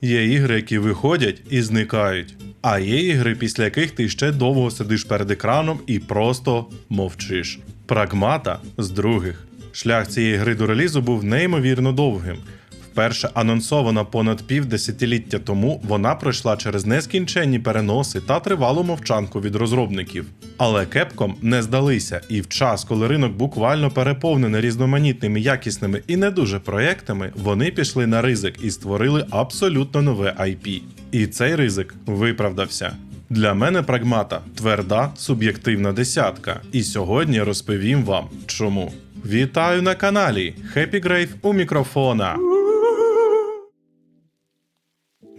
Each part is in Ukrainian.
Є ігри, які виходять і зникають. А є ігри, після яких ти ще довго сидиш перед екраном і просто мовчиш. Прагмата з других. Шлях цієї гри до релізу був неймовірно довгим. Вперше анонсована понад півдесятиліття тому, вона пройшла через нескінченні переноси та тривалу мовчанку від розробників. Але Capcom не здалися, і в час, коли ринок буквально переповнений різноманітними якісними і не дуже проєктами, вони пішли на ризик і створили абсолютно нове IP. І цей ризик виправдався. Для мене Прагмата – тверда, суб'єктивна десятка. І сьогодні я розповім вам, чому. Вітаю на каналі! Happy Grave у мікрофона!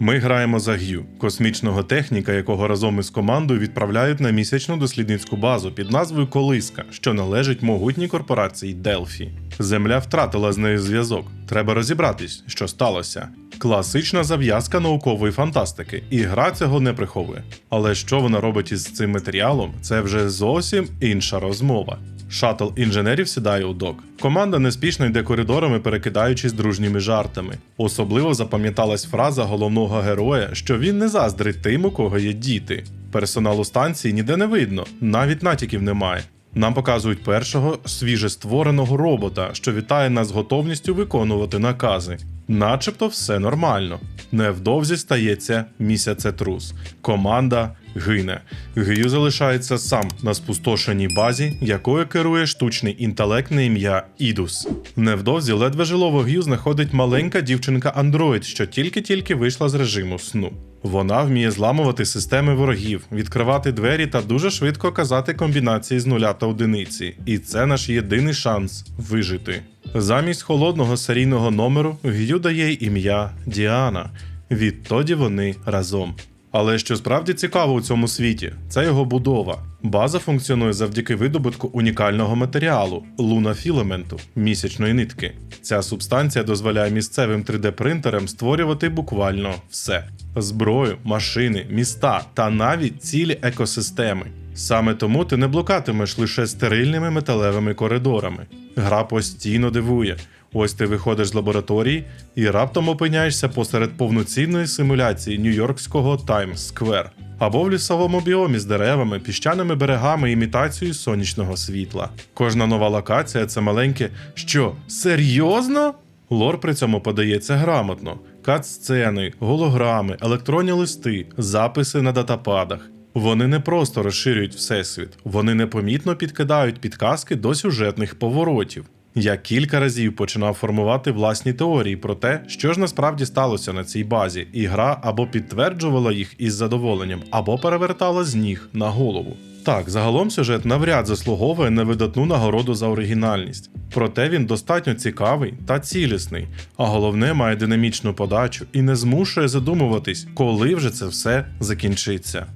Ми граємо за Г'ю, космічного техніка, якого разом із командою відправляють на місячну дослідницьку базу під назвою Колиска, що належить могутній корпорації Делфі. Земля втратила з нею зв'язок. Треба розібратись, що сталося. Класична зав'язка наукової фантастики, і гра цього не приховує. Але що вона робить із цим матеріалом, це вже зовсім інша розмова. Шаттл інженерів сідає у док. Команда неспішно йде коридорами, перекидаючись дружніми жартами. Особливо запам'яталась фраза головного героя, що він не заздрить тим, у кого є діти. Персоналу станції ніде не видно, навіть натяків немає. Нам показують першого свіжествореного робота, що вітає нас з готовністю виконувати накази. Начебто все нормально. Невдовзі стається місяцетрус. Команда гине. Г'ю залишається сам на спустошеній базі, якою керує штучний інтелект на ім'я Ідус. Невдовзі ледве жилого Г'ю знаходить маленька дівчинка-андроїд, що тільки-тільки вийшла з режиму сну. Вона вміє зламувати системи ворогів, відкривати двері та дуже швидко казати комбінації з нуля та одиниці. І це наш єдиний шанс вижити. Замість холодного серійного номеру Г'ю дає ім'я Діана. Відтоді вони разом. Але що справді цікаво у цьому світі – це його будова. База функціонує завдяки видобутку унікального матеріалу – лунафіламенту – місячної нитки. Ця субстанція дозволяє місцевим 3D-принтерам створювати буквально все – зброю, машини, міста та навіть цілі екосистеми. Саме тому ти не блукатимеш лише стерильними металевими коридорами. Гра постійно дивує. Ось ти виходиш з лабораторії і раптом опиняєшся посеред повноцінної симуляції нью-йоркського Таймс-сквер. Або в лісовому біомі з деревами, піщаними берегами і імітацією сонячного світла. Кожна нова локація – це маленьке «Що? Серйозно?» Лор при цьому подається грамотно. Кат-сцени, голограми, електронні листи, записи на датападах. Вони не просто розширюють всесвіт, вони непомітно підкидають підказки до сюжетних поворотів. Я кілька разів починав формувати власні теорії про те, що ж насправді сталося на цій базі, і гра або підтверджувала їх із задоволенням, або перевертала з ніг на голову. Так, загалом сюжет навряд заслуговує на видатну нагороду за оригінальність. Проте він достатньо цікавий та цілісний, а головне має динамічну подачу і не змушує задумуватись, коли вже це все закінчиться.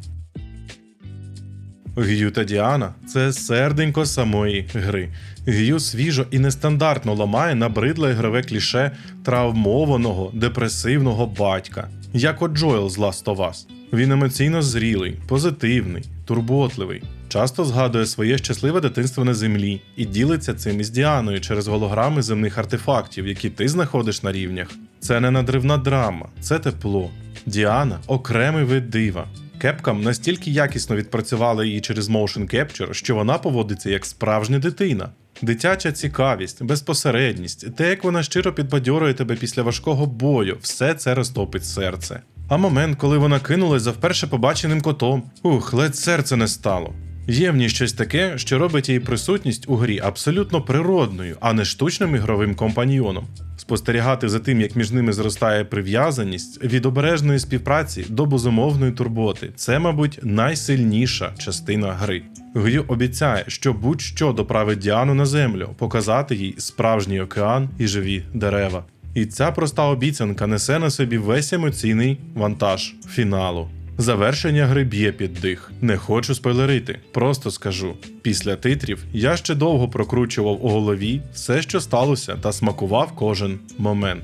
Г'ю та Діана – це серденько самої гри. Г'ю свіжо і нестандартно ламає набридле ігрове кліше травмованого, депресивного батька, як от Джоел з Last of Us. Він емоційно зрілий, позитивний, турботливий, часто згадує своє щасливе дитинство на землі і ділиться цим із Діаною через голограми земних артефактів, які ти знаходиш на рівнях. Це не надривна драма, це тепло. Діана – окремий вид дива. Capcom настільки якісно відпрацювала її через Motion Capture, що вона поводиться як справжня дитина. Дитяча цікавість, безпосередність, те, як вона щиро підбадьорює тебе після важкого бою – все це розтопить серце. А момент, коли вона кинулась за вперше побаченим котом – ледь серце не стало. Є в ній щось таке, що робить її присутність у грі абсолютно природною, а не штучним ігровим компаньйоном. Спостерігати за тим, як між ними зростає прив'язаність, від обережної співпраці до безумовної турботи – це, мабуть, найсильніша частина гри. Г'ю обіцяє, що будь-що доправить Діану на землю, показати їй справжній океан і живі дерева. І ця проста обіцянка несе на собі весь емоційний вантаж фіналу. Завершення гри б'є під дих. Не хочу спойлерити, просто скажу. Після титрів я ще довго прокручував у голові все, що сталося, та смакував кожен момент.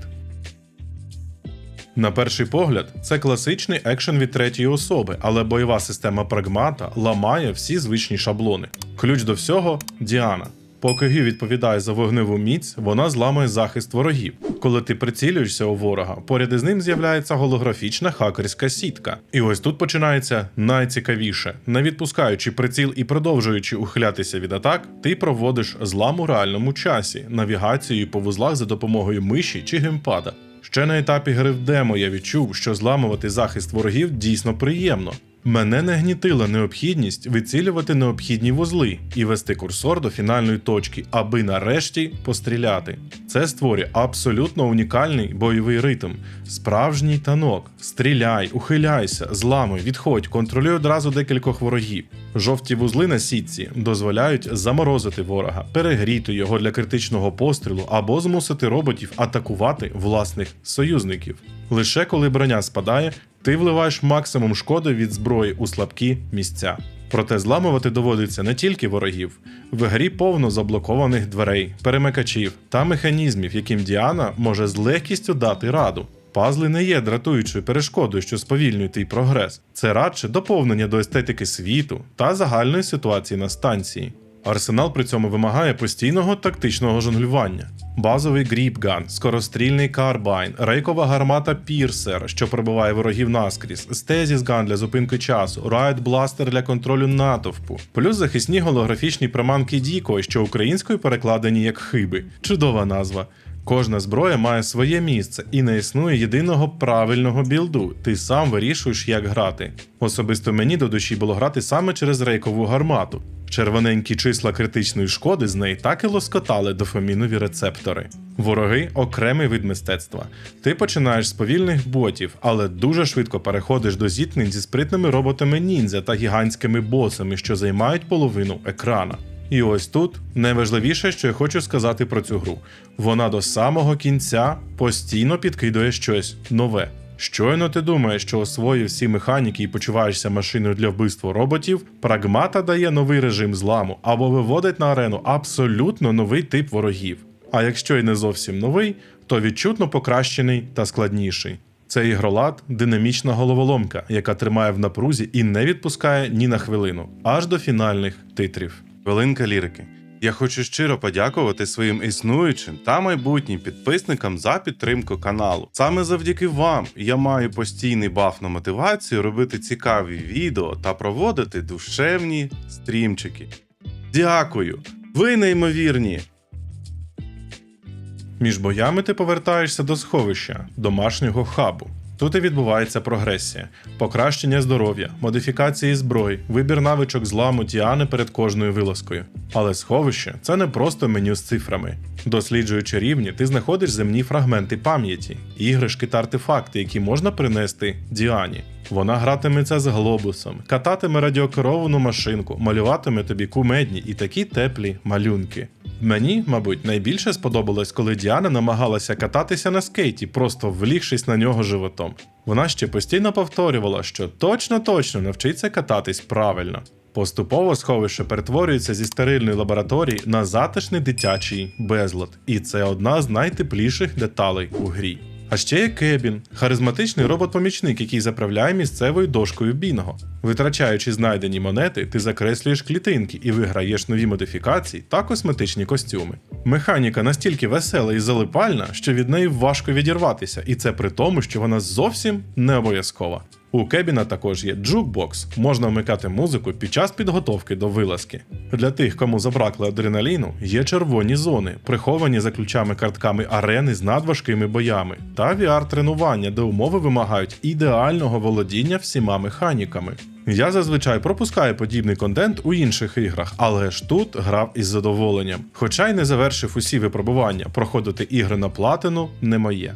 На перший погляд, це класичний екшен від третьої особи, але бойова система Прагмата ламає всі звичні шаблони. Ключ до всього – Діана. Поки Гю відповідає за вогневу міць, вона зламує захист ворогів. Коли ти прицілюєшся у ворога, поряд із ним з'являється голографічна хакерська сітка. І ось тут починається найцікавіше. Не відпускаючи приціл і продовжуючи ухилятися від атак, ти проводиш злам у реальному часі, навігацією по вузлах за допомогою миші чи геймпада. Ще на етапі гри в демо я відчув, що зламувати захист ворогів дійсно приємно. Мене не гнітила необхідність вицілювати необхідні вузли і вести курсор до фінальної точки, аби нарешті постріляти. Це створює абсолютно унікальний бойовий ритм. Справжній танок. Стріляй, ухиляйся, зламуй, відходь, контролюй одразу декількох ворогів. Жовті вузли на сітці дозволяють заморозити ворога, перегріти його для критичного пострілу або змусити роботів атакувати власних союзників. Лише коли броня спадає, ти вливаєш максимум шкоди від зброї у слабкі місця. Проте зламувати доводиться не тільки ворогів. В грі повно заблокованих дверей, перемикачів та механізмів, яким Діана може з легкістю дати раду. Пазли не є дратуючою перешкодою, що сповільнює твій прогрес. це радше доповнення до естетики світу та загальної ситуації на станції. Арсенал при цьому вимагає постійного тактичного жонглювання. Базовий гріпган, скорострільний карбайн, рейкова гармата Пірсер, що пробиває ворогів наскрізь, стезіс-ган для зупинки часу, райт-бластер для контролю натовпу, плюс захисні голографічні приманки Діко, що українською перекладені як хиби. Чудова назва. Кожна зброя має своє місце і не існує єдиного правильного білду, ти сам вирішуєш, як грати. Особисто мені до душі було грати саме через рейкову гармату. Червоненькі числа критичної шкоди з неї так і лоскотали дофамінові рецептори. Вороги – окремий вид мистецтва. Ти починаєш з повільних ботів, але дуже швидко переходиш до зіткнень зі спритними роботами-ніндзя та гігантськими босами, що займають половину екрана. І ось тут найважливіше, що я хочу сказати про цю гру. Вона до самого кінця постійно підкидує щось нове. Щойно ти думаєш, що освоїв всі механіки і почуваєшся машиною для вбивства роботів, Прагмата дає новий режим зламу або виводить на арену абсолютно новий тип ворогів. А якщо й не зовсім новий, то відчутно покращений та складніший. Це ігролад – динамічна головоломка, яка тримає в напрузі і не відпускає ні на хвилину, аж до фінальних титрів. Хвилинка лірики. Я хочу щиро подякувати своїм існуючим та майбутнім підписникам за підтримку каналу. Саме завдяки вам я маю постійний баф на мотивацію робити цікаві відео та проводити душевні стрімчики. Дякую! Ви неймовірні! Між боями ти повертаєшся до сховища, домашнього хабу. Тут і відбувається прогресія, покращення здоров'я, модифікації зброї, вибір навичок зламу Діани перед кожною вилазкою. Але сховище – це не просто меню з цифрами. Досліджуючи рівні, ти знаходиш земні фрагменти пам'яті, іграшки та артефакти, які можна принести Діані. Вона гратиметься з глобусом, кататиме радіокеровану машинку, малюватиме тобі кумедні і такі теплі малюнки. Мені, мабуть, найбільше сподобалось, коли Діана намагалася кататися на скейті, просто влігшись на нього животом. Вона ще постійно повторювала, що точно навчиться кататись правильно. Поступово сховище перетворюється зі стерильної лабораторії на затишний дитячий безлад. І це одна з найтепліших деталей у грі. А ще є Кебін – харизматичний робот-помічник, який заправляє місцевою дошкою бінго. Витрачаючи знайдені монети, ти закреслюєш клітинки і виграєш нові модифікації та косметичні костюми. Механіка настільки весела і залипальна, що від неї важко відірватися, і це при тому, що вона зовсім не обов'язкова. У Кебіна також є джукбокс, можна вмикати музику під час підготовки до вилазки. Для тих, кому забракло адреналіну, є червоні зони, приховані за ключами-картками арени з надважкими боями, та VR-тренування, де умови вимагають ідеального володіння всіма механіками. Я зазвичай пропускаю подібний контент у інших іграх, але ж тут грав із задоволенням. Хоча й не завершив усі випробування, проходити ігри на платину не моє.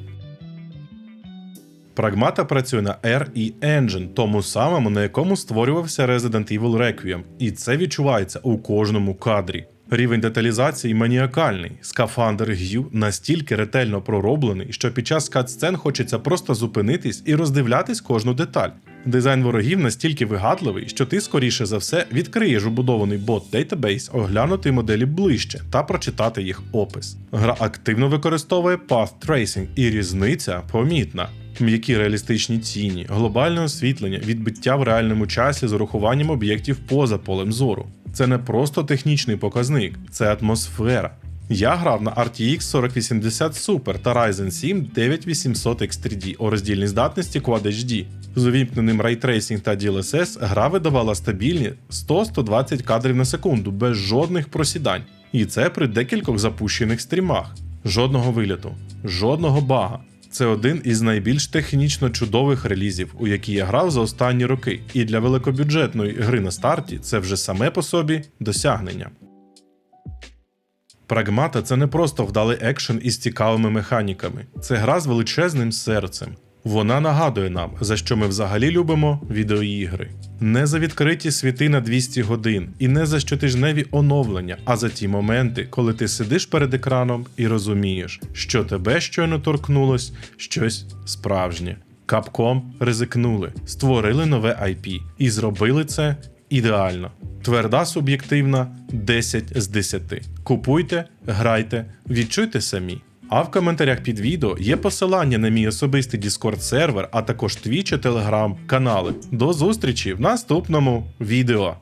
Прагмата працює на RE Engine, тому самому, на якому створювався Resident Evil Requiem, і це відчувається у кожному кадрі. Рівень деталізації маніакальний, скафандр Г'ю настільки ретельно пророблений, що під час кат-сцен хочеться просто зупинитись і роздивлятись кожну деталь. Дизайн ворогів настільки вигадливий, що ти, скоріше за все, відкриєш убудований бот-дейтабейс, оглянути моделі ближче та прочитати їх опис. Гра активно використовує Path Tracing, і різниця помітна. М'які реалістичні тіні, глобальне освітлення, відбиття в реальному часі з урахуванням об'єктів поза полем зору. Це не просто технічний показник, це атмосфера. Я грав на RTX 4080 Super та Ryzen 7 9800 X3D у роздільній здатності Quad HD. З увімкненим рейтрейсінг та DLSS гра видавала стабільні 100-120 кадрів на секунду без жодних просідань. І це при декількох запущених стрімах. Жодного виліту, жодного бага. Це один із найбільш технічно чудових релізів, у які я грав за останні роки, і для великобюджетної гри на старті це вже саме по собі досягнення. Прагмата – це не просто вдалий екшен із цікавими механіками. Це гра з величезним серцем. Вона нагадує нам, за що ми взагалі любимо відеоігри. Не за відкриті світи на 200 годин і не за щотижневі оновлення, а за ті моменти, коли ти сидиш перед екраном і розумієш, що тебе щойно торкнулось щось справжнє. Capcom ризикнули, створили нове IP і зробили це ідеально. Тверда суб'єктивна 10 з 10. Купуйте, грайте, відчуйте самі. А в коментарях під відео є посилання на мій особистий Discord сервер, а також Twitch і Telegram канали. До зустрічі в наступному відео!